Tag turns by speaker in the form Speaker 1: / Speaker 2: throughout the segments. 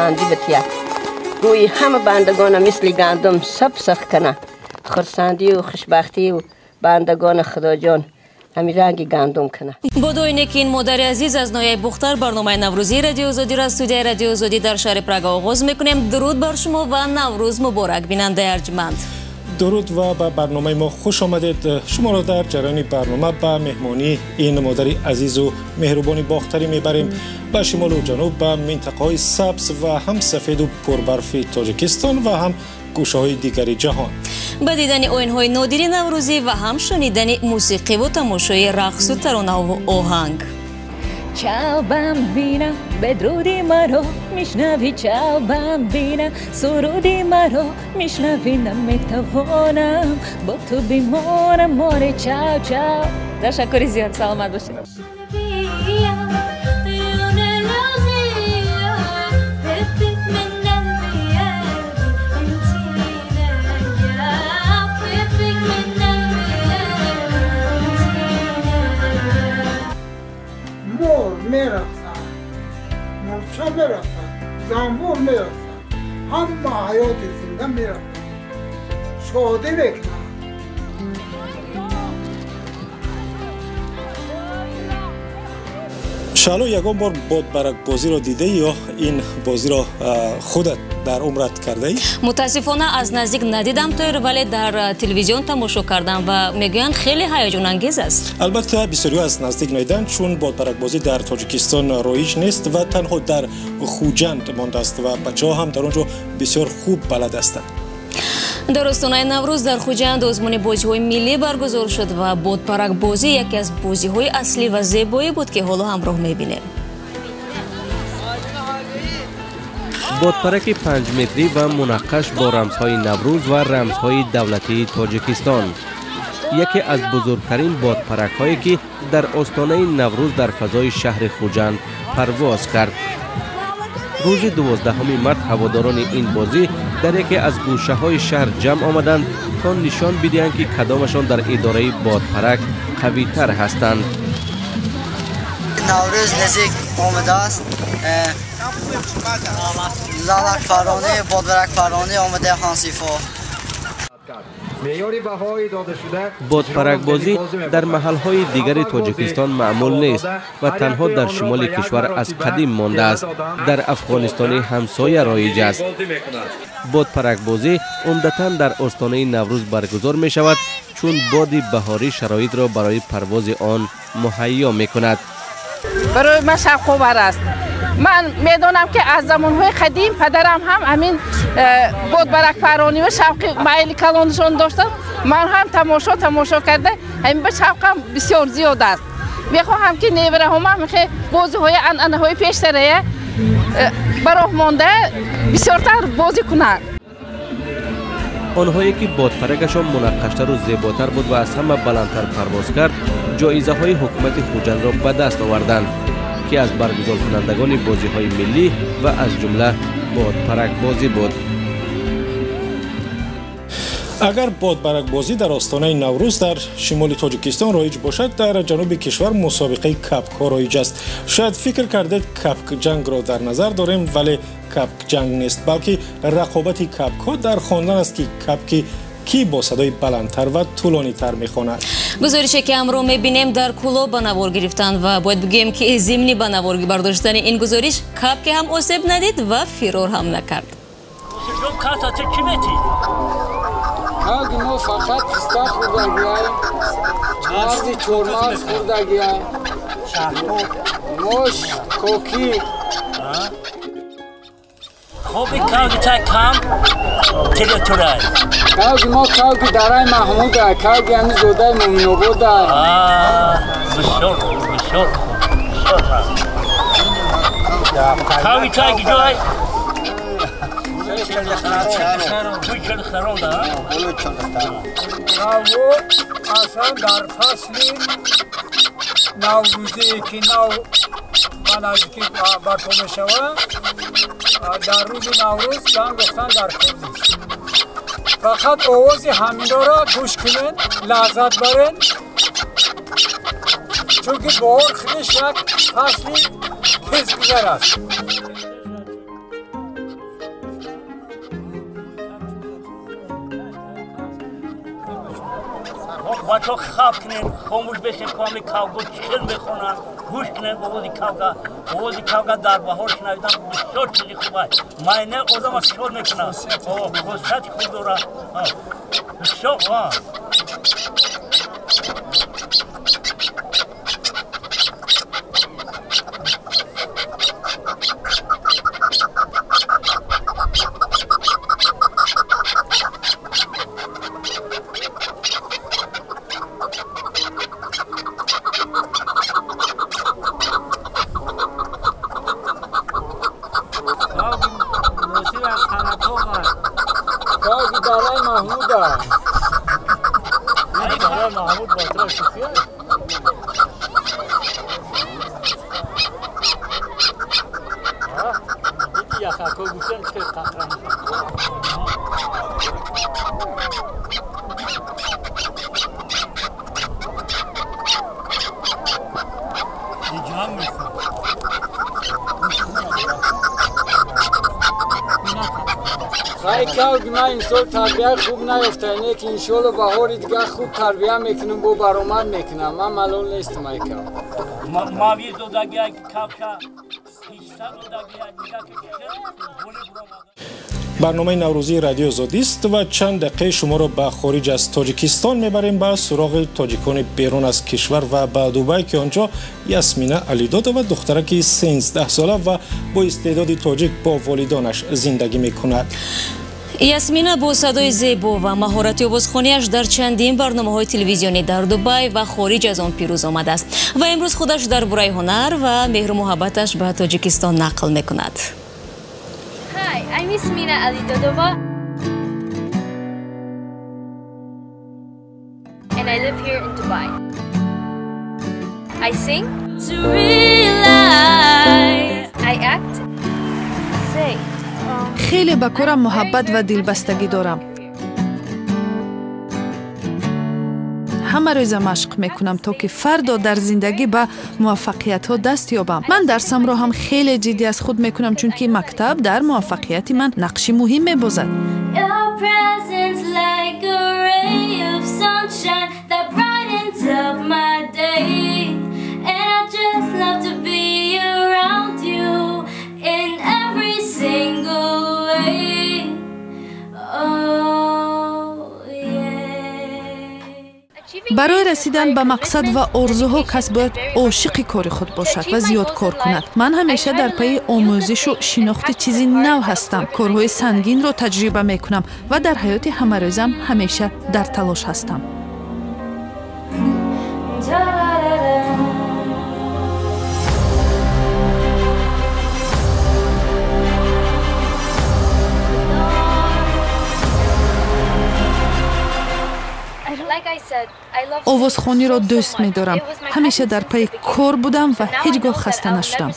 Speaker 1: خرسندی بتیه گویی همه بندگان مثل گندم سبسخ کنه خرسندی و خوشبختی و بندگان خدا جان همین رنگ گندم کنه.
Speaker 2: با دوینه که این مادر عزیز از نایب بختر برنامه نوروزی رادیو آزادی را استودیوی رادیو آزادی در شهر پراگ آغاز میکنیم. درود بر شما و نوروز مبارک. بیننده ارجمند
Speaker 3: درود و به برنامه ما خوش آمدید. شما را در جریان برنامه به مهمانی این مادر عزیز و مهربانی باختری میبریم به شمال و جنوب، به منطقه های سبز و هم سفید و پربرف تاجیکستان و هم گوشه های دیگری جهان. با
Speaker 2: دیدن اوین های نادری نوروزی و هم شنیدن موسیقی و تماشای رقص و ترانه و آهنگ.
Speaker 4: چاو بامبینا بدرودی مرا میشنوی، چاو بامبینا سرودی مرا میشنوی، نمیتوانم با تو بیمارم ماره. چاو چاو. تشکر زیاد، سلامت باشید.
Speaker 5: میرقصن، مرچه میرقصن، زنبور میرقصن، همه حیات زنده میرقصن، شادی میکنن.
Speaker 3: شالو یکم بار بادبرک بازی را دیده یا این بازی را خودت در عمرت کرده ای؟
Speaker 2: متاسفانه از نزدیک ندیدم توی، ولی در تلویزیون تماشا کردم و میگویند خیلی هیجان انگیز است.
Speaker 3: البته بسیاری از نزدیک ندیدند چون بادبرک بازی در تاجیکستان رایج نیست و تنها در خوجند مانده است و بچه‌ها هم در آنجا بسیار خوب بلد هستند.
Speaker 2: در استانه نوروز در خوجند آزمون بازی‌های ملی برگزار شد و بادبرک بازی یکی از بازی‌های اصلی و زیبایی بود که حالا همراه می‌بینیم.
Speaker 6: بادبرک 5 متری و منقش با رمزهای نوروز و رمزهای دولتی تاجیکستان، یکی از بزرگترین بادبرک‌هایی که در استانه نوروز در فضای شهر خوجند پرواز کرد. روز 12 مارس هواداران این بازی در یکی از گوشه‌های شهر جمع آمدند تا نشان بدهند که کدامشان در اداره بادبرک قوی‌تر هستند.
Speaker 7: نوروز نزدیک آمده است. لالک فرانه، بادبرک فرانه آمده هانسیفا.
Speaker 6: بادبرک بازی در محل‌های دیگر تاجیکستان معمول نیست و تنها در شمال کشور از قدیم مانده است. در افغانستان همسایه رایج است. بادبرک بازی عمدتاً در استانه نوروز برگزار می شود چون باد بهاری شرایط را برای پرواز آن مهیا می کند.
Speaker 8: برای من شوق آور است. من میدانم که از زمانهای قدیم پدرم هم همین بادبرک فرانی و شوق میل کلانشان داشتند. من هم تماشا کرده همین به شوقم بسیار زیاد است. میخواهم که نیوره هم که بازی های های پیشتره برای مانده بسیارتر بازی کنند.
Speaker 6: آنهایی که بادبرکشان منقشتر و زیباتر بود و از همه بلندتر پرواز کرد، جایزه های حکومت خوجند را به دست آوردند که از برگزار کنندگان بازی های ملی و از جمله بادبرک بازی بود.
Speaker 3: اگر بادبرک بازی در آستانه نوروز در شمال تاجیکستان رایج باشد، در جنوب کشور مسابقه کپک ها رایج است. شاید فکر کردید کپک جنگ را در نظر داریم، ولی کپک جنگ نیست، بلکه رقابت کپک ها در خواندن است که کپک کی با صدای بلندتر و طولانی تر میخواند.
Speaker 2: گزارشی که امروز میبینیم در کلو به نوار گرفتن و باید بگیم که ضمن به نوار برداشتن این گزارش کپک هم آسیب ندید و فرار هم نکرد.
Speaker 9: کاغی ما فقط پستا خوردگیاییم، مغزی چورمغز خوردگیاییم، موش، کوکی.
Speaker 10: خوبی کاغی تا کم تیره تورای.
Speaker 9: کاغی ما کاغی دارای محمود های، کاغی همی زودای مومنو بود های.
Speaker 10: بسیار کاغی تا گیجای.
Speaker 9: اصلا در فصل نوروزی که نزدیکی برپا می شود، در روز نوروز جنگ گفتن در خود نیست. فقط آواز همین را گوش کنین، لذت برین، چون که بهار خودش یک فصلی تیزگذر است.
Speaker 10: بچه خواب کنین خاموش بشین کامی کاوگو چیل بخونن گوش کنین اوزی کاوگا در بهار شنویدن بسیار چیزی خوبه ماینه آدم شور میکنه خصوصیت خوب داره بسیار
Speaker 9: من این سال تربیه خوب نیفتنه که انشالله بهاری دیگه خوب تربیه میکنم با برآمد میکنم من ملول نیستم ای کاو
Speaker 10: ماوی زودگی ای کاوشا پیشتا زودگی دیگه که
Speaker 3: برنامه نوروزی رادیو زودی است و چند دقیقه شما را به خارج از تاجیکستان میبریم به سراغ تاجیکان بیرون از کشور و به دوبای که آنجا یاسمینا علیداده و دخترک 13 ساله و با استعداد تاجیک با والدانش زندگی میکند.
Speaker 2: یاسمینا با صدای زیبا و مهارت آوازخوانی‌اش در چندین برنامه‌های تلویزیونی در دبی و خارج از آن پیروز آمده است و امروز خودش درباره هنر و مهر و محبتش به تاجیکستان نقل میکند.
Speaker 11: Hi, I'm Yasmina Alidodova and I live here in Dubai. I sing, I act, say.
Speaker 12: خیلی با کارم محبت و دلبستگی دارم. همه روز مشق میکنم تا که فردا در زندگی به موفقیت ها دست یابم. من درسم را هم خیلی جدی از خود میکنم چون که مکتب در موفقیت من نقش مهم میبازد. برای رسیدن به مقصد و آرزوها کس باید عاشق کار خود باشد و زیاد کار کند. من همیشه در پی آموزش و شناخت چیزی نو هستم. کارهای سنگین را تجربه می کنم و در حیات همه روزم همیشه در تلاش هستم. آوازخوانی را دوست می دارم. همیشه در پی کار بودم و هیچگاه خسته نشدم.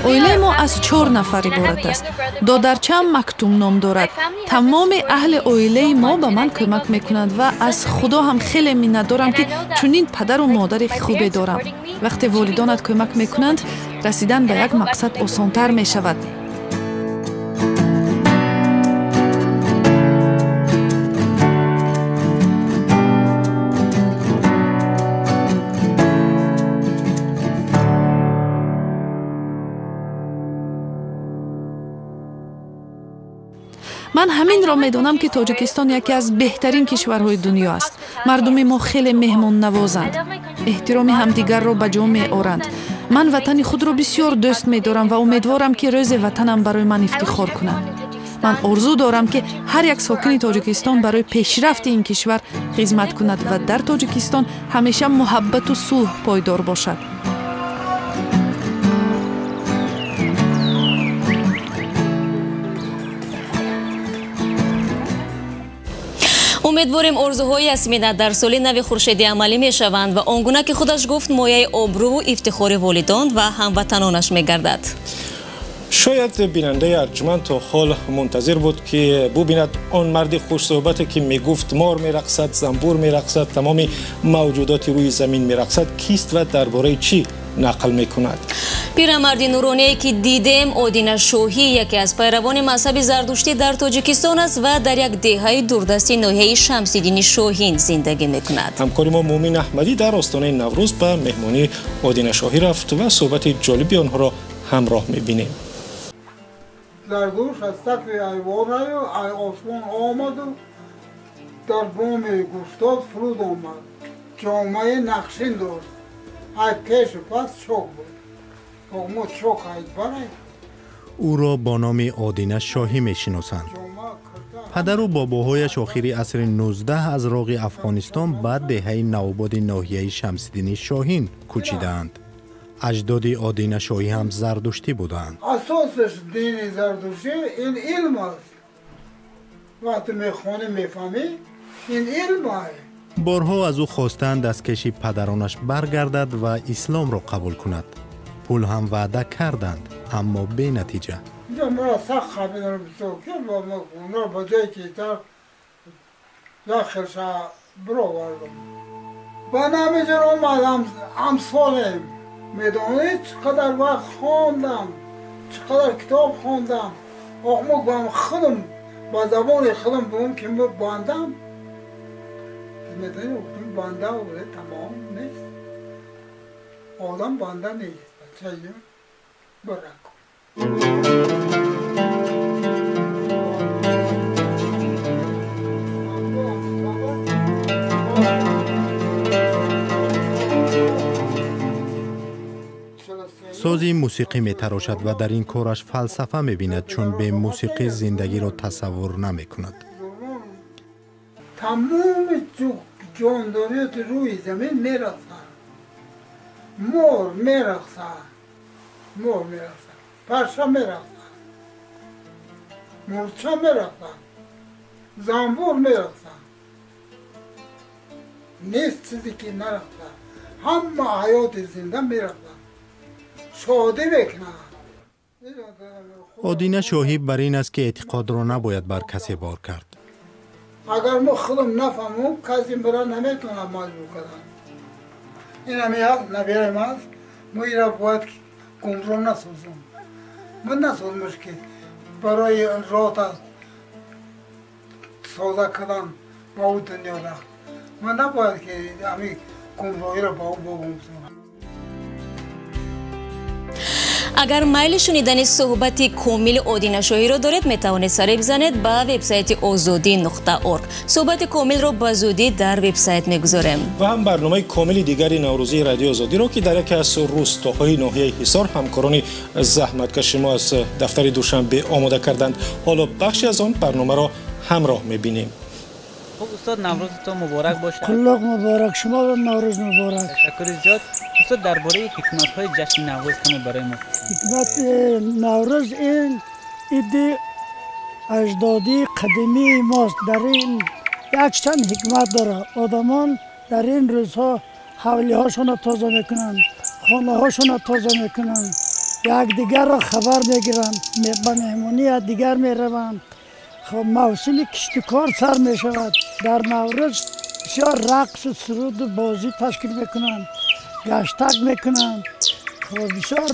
Speaker 12: اویله ما از 4 نفر عبارت است. دادرچم مکتوم نام دارد. تمام اهل اویله ما به من کمک میکنند و از خدا هم خیلی منت دارم که چنین پدر و مادر خوبی دارم. وقتی والدانت کمک میکنند رسیدن به یک مقصد آسان‌تر میشود. من همین را میدانم که تاجیکستان یکی از بهترین کشورهای دنیا است. مردم ما خیلی مهمان نوازند. احترام همدیگر را به جا می‌آورند. من وطن خود را بسیار دوست می‌دارم و امیدوارم که روز وطنم برای من افتخار کند. من آرزو دارم که هر یک ساکن تاجیکستان برای پیشرفت این کشور خدمت کند و در تاجیکستان همیشه محبت و صلح پایدار باشد.
Speaker 2: امیدواریم آرزوهای یاسمین در سال نو خورشیدی عملی میشوند و آنگونه که خودش گفت مایه آبرو و افتخار والدان و هموطنانش میگردد.
Speaker 3: شاید بیننده ارجمند تا حال منتظر بود که ببیند آن مرد خوش صحبتی که میگفت مار میرقصد، زنبور میرقصد، تمام موجودات روی زمین میرقصد کیست و درباره چی نقل میکند.
Speaker 2: پیرمرد نورانی که دیدیم آدینه شاهی یکی از پیروان مذهب زردشتی در تاجیکستان است و در یک دهه دوردست ناحیه شمس‌الدین شاهین زندگی میکند.
Speaker 3: همکار ما مومین احمدی در آستانه نوروز به مهمانی آدینه شاهی رفت و صحبت جالبی آنها را همراه میبینیم.
Speaker 5: زردوش از سقف ایوان آسمان آمد و در بام گوشتاد فرود آمد. جامعه نقشین داشت. های پیش پس چوک بود. ما چوک هاید برای.
Speaker 13: او را با نام آدینه شاهی میشناسند. پدر و باباهایش آخری عصر 19 از راغ افغانستان بعد دهه نوآباد ناحیه شمس‌الدین شاهین کوچیدند. اجداد آدینه شاهی هم زردشتی بودند.
Speaker 5: اساسش دین زردشتی این علم است. وقتی میخوانی میفهمی این علم است.
Speaker 13: بارها از او خواستند دستکش پدرانش برگردد و اسلام را قبول کند. پول هم وعده کردند اما بی نتیجه.
Speaker 5: اینجا مرا سخت خبیدن بسیار که اونا با جایی که ایتر داخلش برو وردم. با نمیجر اومد امسالیم. میدونید چقدر وقت خواندم، چقدر کتاب خواندم. احمق بهم خودم با زبان خودم بهم که باندم. میدونید اون بانده و تمام نیست. آدم بانده نیست. بچه برکن.
Speaker 13: سازی موسیقی می تراشد و در این کارش فلسفه می بیند چون به موسیقی زندگی را تصور نمی کند.
Speaker 5: تمام جانداریات روی زمین می رقصن. مور می رقصن. مور می رقصن. پرچه می رقصن. مرچه می رقصن. زنبور می رقصن. نیست چیزی که نرقصن. همه حیات زنده می رقصن. شادی بکنن.
Speaker 13: آدینه شاهی بر این است که اعتقاد را نباید بر کسی بار کرد.
Speaker 5: اگر ما خودم نفهمم کسی برای نمیتونه مجبور کنن. این همیه نبیرم است. ما این را باید گمراه نسازم. من نسازمش که برای رات است سازه کردن با او دنیا را. من نباید که همین گمراهی را با او بگمزم.
Speaker 2: اگر میل شنیدن صحبت کامل آدینه شاهی را دارید میتوانید سر بزنید به وبسایت azadi.org. صحبت کامل را به زودی در وبسایت میگذاریم.
Speaker 3: و هم برنامه کامل دیگری نوروزی رادیو آزادی را که در یکی از روستاهای ناحیه حصار همکاران زحمتکش ما از دفتر دوشنبه آماده کردند. حالا بخشی از آن برنامه را همراه میبینیم.
Speaker 14: خب استاد نوروزتون مبارک باشه.
Speaker 15: کلاغ مبارک، شما و نوروز مبارک.
Speaker 14: تشکر زیاد. استاد درباره حکمت‌های جشن نوروز تون برای ما.
Speaker 15: حکمت نوروز این ایده اجدادی قدیمی ماست. در این یک چند حکمت داره. آدمان در این روزها حولی هاشون تازه میکنن، خانه هاشون تازه میکنن، یک دیگر را خبر میگیرن، به مهمانی دیگر میروند. خب موسم کشتکار سر می شود. در نوروز بسیار رقص و سرود و بازی تشکیل میکنند، گشتک میکنند، خب بسیار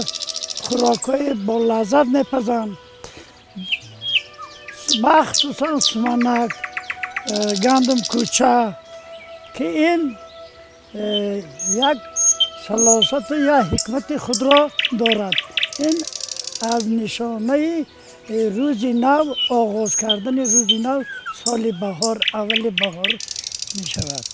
Speaker 15: خوراکای با لذت میپزند، مخصوصا سمنک، گندم کوچه که این یک سلاست یا حکمت خود را دارد. این از نشانه روز نو، آغاز کردن روز نو، سال بهار، اول بهار می شود.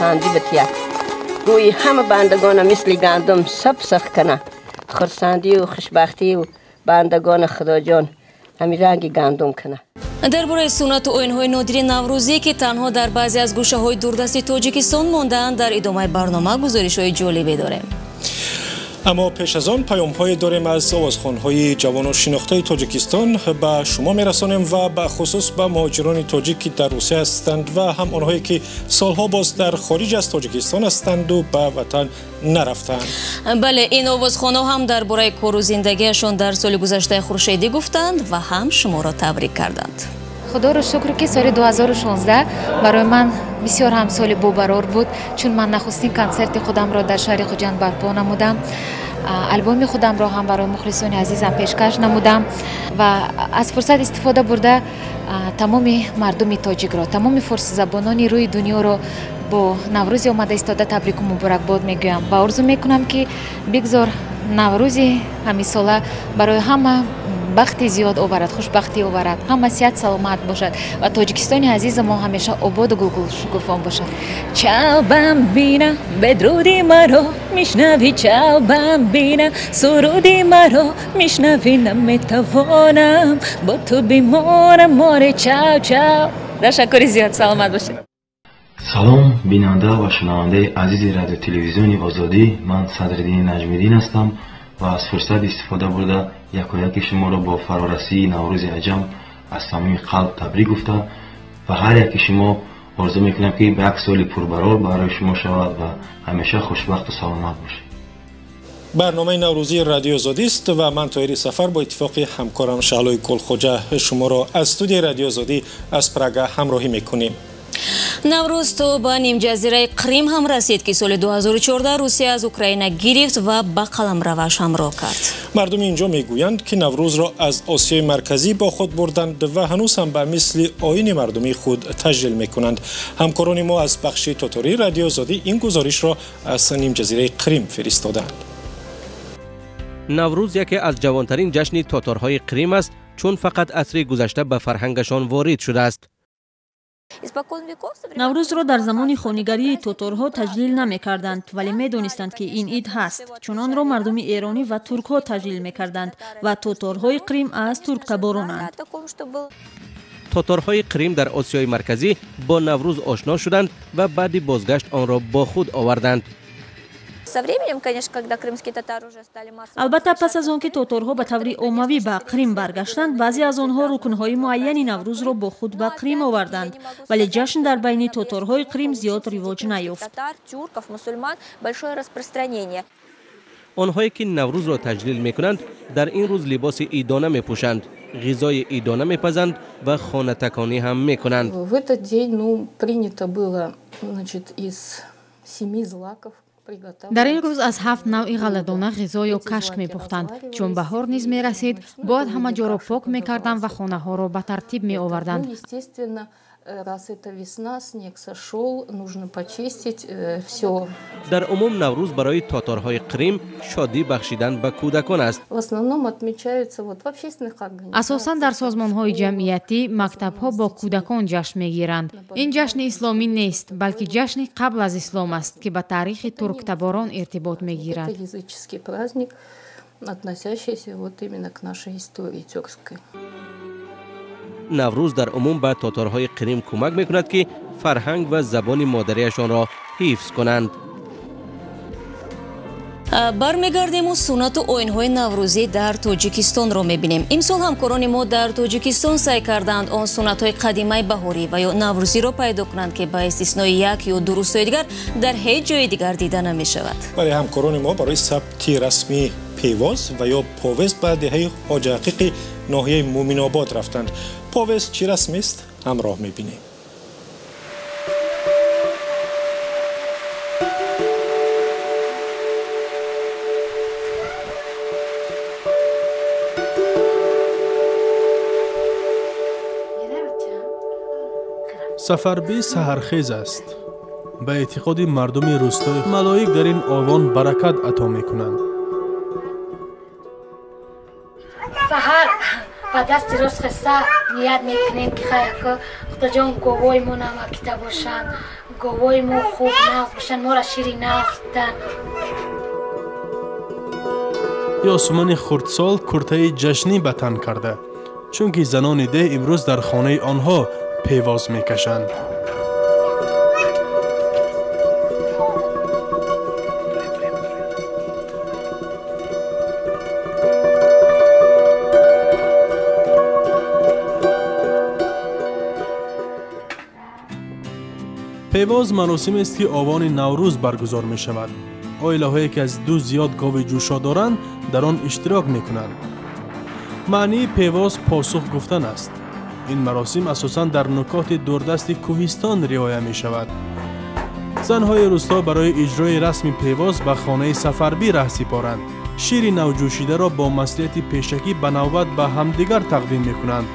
Speaker 1: خرسندی بتیا گویی همه بندگان مثل گندم سبسخ کنه خرسندی و خوشبختی و بندگان خدا جان همین رنگ گندم کنه.
Speaker 2: در برای سنت و آیین‌های نادر نوروزی که تنها در بعضی از گوشه‌های دوردست تاجیکستان مانده‌اند در ادامه برنامه گزارش‌های جالبی داریم.
Speaker 3: اما پیش از آن پیام‌های داریم از آوازخوان‌های جوان و شناخته تاجیکستان به شما می‌رسانیم و به خصوص به مهاجران تاجیک که در روسیه هستند و هم آنهایی که سالها باز در خارج از تاجیکستان هستند و به وطن نرفتند.
Speaker 2: بله، این آوازخوان‌ها هم درباره کار و زندگیشان در سال گذشته خورشیدی گفتند و هم شما را تبریک کردند.
Speaker 16: خدا رو شکر که سال 2016 برای من بسیار هم سال بابرار بود، چون من نخستین کنسرت خودم را در شهر خوجند برپا نمودم. البوم خودم را هم برای مخلصان عزیزم پیشکش نمودم و از فرصت استفاده برده تمام مردم تاجیک را، تمام فارسی زبانان روی دنیا را با نوروز آمده ایستاده تبریک و مبارکباد میگویم و آرزو میکنم که بگذار نوروز همین ساله برای همه بخت زیاد آورد، خوشبختی آورد، همه صحت سلامت باشد و تاجیکستان عزیز ما همیشه آباد و گل شکوفا باشد.
Speaker 4: چاوبم بینه بدرودی مرا میشنوی، چاوبم بینه سرودی مرا میشنوی، نمیتوانم با تو بمانم ماره. چاو چاو. تشکر زیاد، سلامت باشید.
Speaker 17: سلام بیننده و شنونده عزیز رادیو تلویزیون آزادی، من صدرالدین نجمیدین هستم و از فرصت استفاده برده یک شما را با فرارسی نوروز عجم از صمیم قلب تبریک گفته و هر یک شما آرزو میکنم که به یک سال پربرار برای شما شود و همیشه خوشبخت و سلامت باشید.
Speaker 3: برنامه نوروزی رادیو آزادی است و من طاهر سفر با اتفاق همکارم شعلوی گلخوجه شما را از استودیوی رادیو آزادی از پراگ همراهی میکنیم.
Speaker 2: نوروز تو به نیم جزیره قریم هم رسید که سال 2014 روسیه از اوکراین گرفت و به قلمروش همراه کرد.
Speaker 3: مردم اینجا میگویند که نوروز را از آسیای مرکزی با خود بردند و هنوز هم به مثل آیین مردمی خود تجلیل میکنند. همکاران ما از بخش تاتاری رادیو آزادی این گزارش را از نیم جزیره قریم فرستادند.
Speaker 6: نوروز یکی از جوانترین جشن تاتارهای قریم است، چون فقط عصر گذشته به فرهنگشان وارد شده است.
Speaker 18: نوروز را در زمان خانگری تاتارها تجلیل نمی کردند، ولی می دانستند که این عید هست، چون آن را مردم ایرانی و ترک ها تجلیل می کردند و تاتارهای قریم از ترک تبارانند.
Speaker 6: تاتارهای قریم در آسیای مرکزی با نوروز آشنا شدند و بعد بازگشت آن را با خود آوردند.
Speaker 18: البته پس از آنکه تاتارها به طور عمومی به قریم برگشتند، بعضی از آنها رکنهای معینی نوروز را با خود به قریم آوردند، ولی جشن در بین تاتارهای قریم زیاد رواج نیافت.
Speaker 6: آنهایی که نوروز را تجلیل میکنند در این روز لباس عیدانه میپوشند، غذای عیدانه میپزند و خانه تکانی هم میکنند.
Speaker 16: در این روز از 7 نوع غله‌دانه غذا یا کشک می‌پختند. چون بهار نیز می‌رسید، باید همه جا را پاک می‌کردند و خانه‌ها را به ترتیب می‌آوردند.
Speaker 6: در عموم نوروز برای تاتارهای قریم شادی بخشیدن به کودکان است.
Speaker 16: اساساً در سازمان‌های جمعیتی، مکتب‌ها با کودکان جشن می‌گیرند. این جشن اسلامی نیست، بلکه جشن قبل از اسلام است که به تاریخ ترک تباران ارتباط می‌گیرد.
Speaker 6: نوروز در عموم به تاتارهای قریم کمک می‌کند که فرهنگ و زبان مادریشان را حفظ کنند.
Speaker 2: برمیگردیم و سنت و آیین‌های نوروزی در تاجیکستان را می‌بینیم. امسال همکاران ما در تاجیکستان سعی کردند آن سنت‌های قدیمی بهاری و یا نوروزی را پیدا کنند که به استثنای یک یا دو روستای دیگر در هیچ جای دیگر دیده نمی‌شود.
Speaker 3: برای همکاران ما برای ثبت رسمی پیواز و یا پاوز به دهه حاج حقیق ناحیه مومن آباد رفتند. پاوز چی رسمی است؟ همراه می‌بینیم.
Speaker 19: سفربی سحرخیز است. به اعتقاد مردم روستای ملائک در این آوان برکت عطا می‌کنند.
Speaker 20: سحر با دست روز خسته نیت میکنیم که خدا جان گوای ما نمکیده باشند گوای ما خوب نغز بشن ما را شیری نغز بدن.
Speaker 19: یاسمن خردسال کرته جشنی به تن کرده چون که زنان ده امروز در خانه آنها پیواز میکشند. پیواز مراسم است که آوان نوروز برگزار می شود. عائله هایی که از دو زیاد گاو جوشا دارند در آن اشتراک می کنند. معنی پیواز پاسخ گفتن است. این مراسم اساساً در نکات دوردست کوهستان رعایت می شود. زنهای روستا برای اجرای رسم پیواز به خانه سفربی ره سپارند. شیر نوجوشیده را با مصلحت پیشکی به نوبت به همدیگر تقدیم می کنند.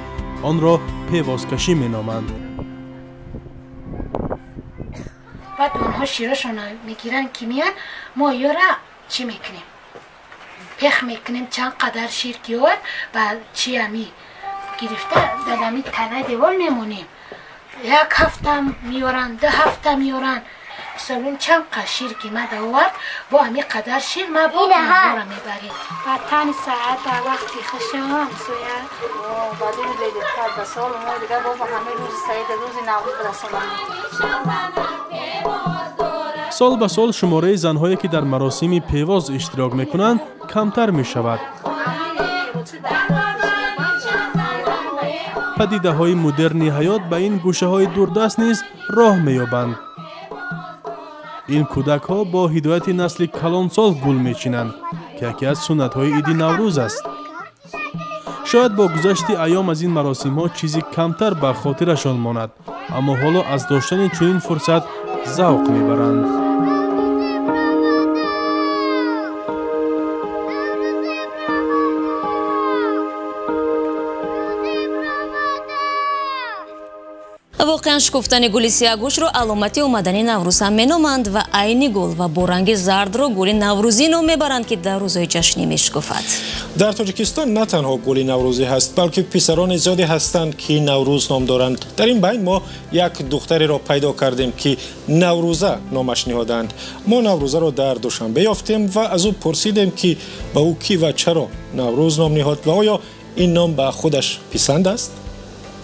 Speaker 19: آن را پیوازکشی می نامند.
Speaker 20: بعد اونها شیرشون میگیرن که میان ما یورا چی میکنیم؟ پخ میکنیم چند قدر شیر کیور بعد چی همی گرفته دلمی تنه دیوال میمونیم. یک هفته میورن 2 هفته میورن سالون چند قدر شیر که ما دوارد با همی قدر شیر ما با نهارا میبریم.
Speaker 21: بعد تانی ساعت در وقتی خشم هم سوید بعد این لیده کرد به سال ما دیگه با همه روز سعید روز نوروز برسانم.
Speaker 19: سال به سال شماره زنهایی که در مراسم پیواز اشتراک میکنند کمتر می شود. پدیده های مدرنی حیات به این گوشه های دوردست نیز راه می یابند. این کودک ها با هدایت نسل کلانسال گل می چینند که یکی از سنت های عید نوروز است. شاید با گذشت ایام از این مراسم ها چیزی کمتر به خاطرشان ماند، اما حالا از داشتن چنین فرصت ذوق میبرند.
Speaker 2: واقعا شکفتن گل سیاه‌گوش را علامتی اومدن نوروز هم مینامند و عین گل و با رنگ زرد را گل نوروزی نام میبرند که در روزهای جشنی میشکفد.
Speaker 3: در تاجیکستان نه تنها گل نوروزی هست بلکه پسران زیادی هستند که نوروز نام دارند. در این بین ما یک دختری را پیدا کردیم که نوروزه نامش نهادند. ما نوروزه را در دوشنبه یافتیم و از او پرسیدیم که به او کی و چرا نوروز نام نهاد و آیا این نام به خودش پسند است؟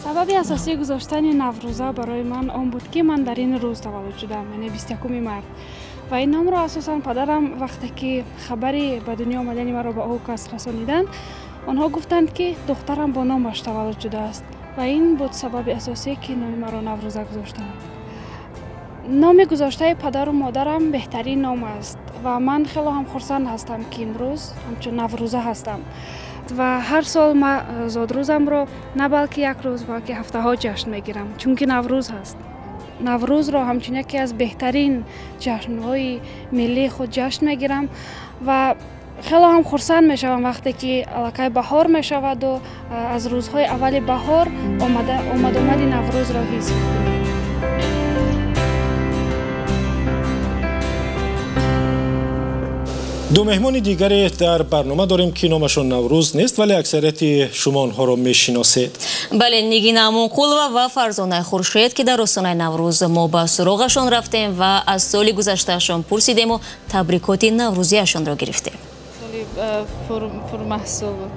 Speaker 21: سبب اساسی گذاشتن نوروزه برای من آن بود که من در این روز تولد شدم، یعنی 21 مارس، و این نام را اساسا پدرم وقتی که خبری به دنیا آمدن مرا به او کس رسانیدند، آنها گفتند که دخترم با نامش تولد شده است و این بود سبب اساسی که نام مرا نوروزه گذاشتند. نام گذاشته پدر و مادرم بهترین نام است و من خیلی هم خرسند هستم که امروز همچون نوروزه هستم و هر سال ما زادروزم رو نه بلکه یک روز بلکه هفته ها جشن میگیرم چون که نوروز هست. نوروز رو همچون یکی از بهترین جشن‌های ملی خود جشن میگیرم و خیلی هم خرسند میشوم وقتی که الکای بهار میشود و از روزهای اول بهار آمد نوروز را حس میکنم.
Speaker 3: دو مهمان دیگری در برنامه داریم که نامشون نوروز نیست ولی اکثریت شما آنها را میشناسید.
Speaker 2: بله، نگین امونقولова و فرزانه خورشید که در آستانه نوروز ما به سراغشان رفتیم و از سال گذشتهشان پرسیدیم و تبریکات نوروزیشان را گرفتیم.
Speaker 21: سالی پرمحصول بود.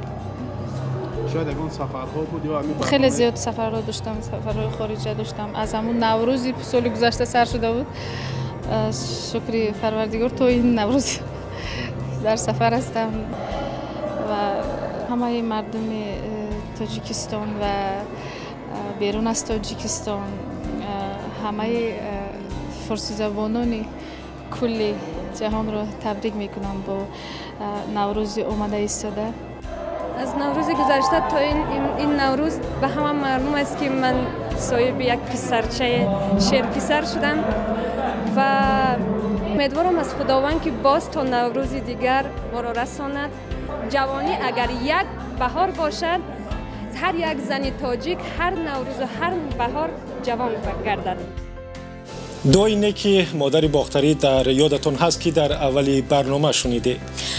Speaker 19: شاید اون سفرها بود یا
Speaker 21: خیلی زیاد سفرها داشتم، سفرهای خارجی داشتم. از همون نوروزی سال گذشته سر شده بود. شکر پروردگار تو این نوروز در سفر هستم و همه مردم تاجیکستان و بیرون از تاجیکستان، همه فارسی زبانان کل جهان را تبریک میکنم با نوروز اومده ایستاده. از نوروز گذشته تا این نوروز به همه معلوم است که من صاحب یک پسرچه شیر پسر شدم و امیدوارم از خداوند که باز تا نوروز دیگر ما را رساند. جوانی اگر یک بهار باشد، هر یک زن تاجیک هر نوروز و هر بهار جوان گردد.
Speaker 3: دعای نیکی مادر باختری در یادتون هست که در اولی برنامه شنیده.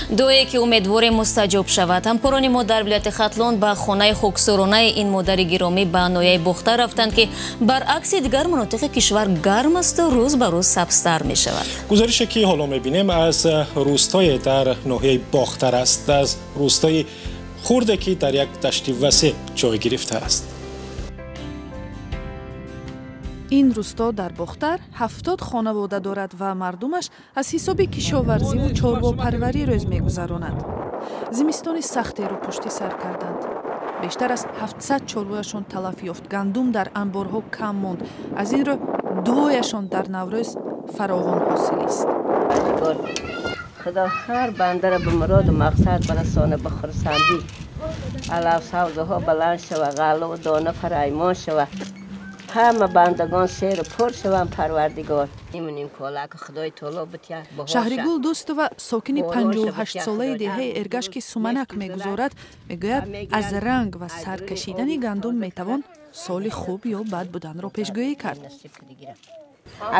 Speaker 2: дуое ки умедворем мустаҷоб шавад. ҳамкорони мо дар вилояти хатлон ба хонаи хоксоронаи ин модари гиромӣ ба ноҳияи бохта рафтанд ки баръакси дигар манотиқи кишвар гарм асту рӯз ба рӯз сабзтар мешавад.
Speaker 3: гузарише ки ҳоло мебинем аз рӯстое дар ноҳияи бохтар аст, аз рӯстои хурде ки дар як дашти васеъ ҷой гирифтааст.
Speaker 12: ин рӯсто дар бохтар 70 хонавода дорад ва мардумаш аз ҳисоби кишоварзиву чорвопарварӣ рӯз мегузаронанд. зимистони сахтеро пушти сар карданд. бештар аз 700 чорвояшон талаф ёфт. гандум дар анборҳо кам монд. аз ин рӯ дуояшон дар наврӯз фаровон ҳосилист.
Speaker 1: خدا هر بنده را به مراد و مقصد برسانه به خرسندی. علاوه سبزها بلند شود، غله و دانه فرایمان شود. همه بندگان سیر پر شوند پروردگار. میمونیم کالا که خدای تعالی بتیه بهاشه.
Speaker 12: شهریگل دوستова ساکini 58 ساله деҳаи Эргаш ки суманак мегузорад мегӯяд аз ранг ва сар кашидани гандум метавон соли хуб ё бад буданро пешгӯӣ кард.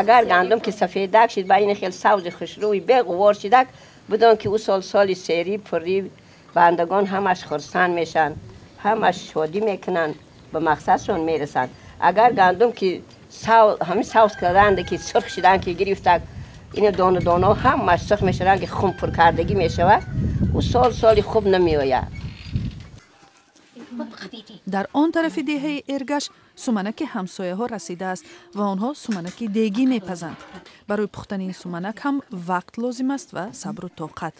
Speaker 1: اگر گندم که سفیدک شد با این خیلی سبز خوشروی بغوار شدک بدون که او سال سری پری بندگان همش خرسند میشن، همش شادی میکنن، به مقصدشون میرسن. اگر گندم که همین سبز کردند که سرخ شدن که گرفتک این دانه همش سرخ میشن که خون پر کردگی میشود او سال خوب نمیآید.
Speaker 12: дар он тарафи деҳаи Эргаш суманаки ҳамсояҳо расидааст ва онҳо суманаки дегӣ мепазанд. барои пухтани ин суманак ҳам вақт лозим аст ва сабру тоқат.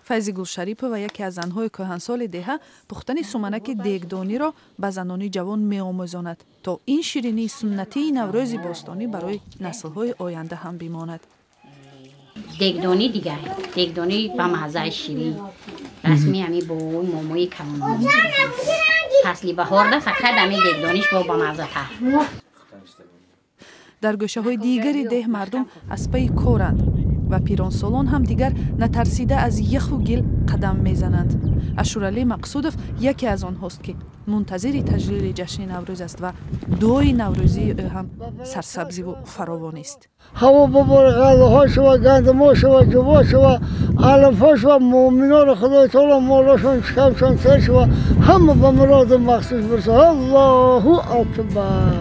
Speaker 12: файзи гулшарипова яке аз занҳои кӯҳансоли деҳа пухтани суманаки дегдониро ба занони ҷавон меомӯзонад то ин ширинии суннатии наврӯзи бостонӣ барои наслҳои оянда ҳам бимонад.
Speaker 7: دگدانی دیگر دگدانی با مزه شیرین رسمی همی با موموی کلان فصلی بهار ده فقط همی دگدانیش با مزه تا
Speaker 12: дар гӯшаҳои дигари деҳ мардум аз паи коранд ва пиронсолон ҳам дигар натарсида аз яху гил қадам мезананд. ашуралӣ мақсудов яке аз онҳост ки мунтазири таҷлили ҷашни наврӯз аст ва дуои наврӯзии ӯ ҳам сарсабзиву фаровонист.
Speaker 5: ҳаво бобори ғаллаҳо шава, гандумо шава, ҷуво шава, алафҳо шава, муъминони худои таоло молашон чикамшон сер шава, ҳама ба муроду мақсуд бирса. аллоҳу акбар.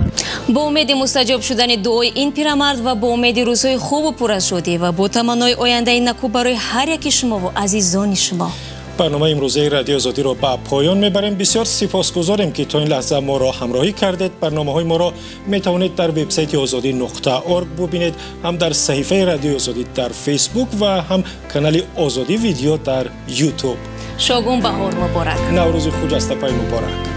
Speaker 2: با امید مستجاب شدن دعای این پیرمرد و با امید روزهای خوب و پر از شادی و با تمنای آینده نکو برای هر یک شما و عزیزان شما.
Speaker 3: برنامه امروزه رادیو آزادی را به پایان میبریم. بسیار سپاسگزاریم که تا این لحظه ما را همراهی کردید. برنامه‌های ما را میتوانید در وبسایت azadi.org ببینید، هم در صفحه رادیو آزادی در فیسبوک و هم کانال آزادی ویدیو در یوتیوب.
Speaker 2: شاگون بهار مبارک.
Speaker 3: نوروز خجسته پای مبارک.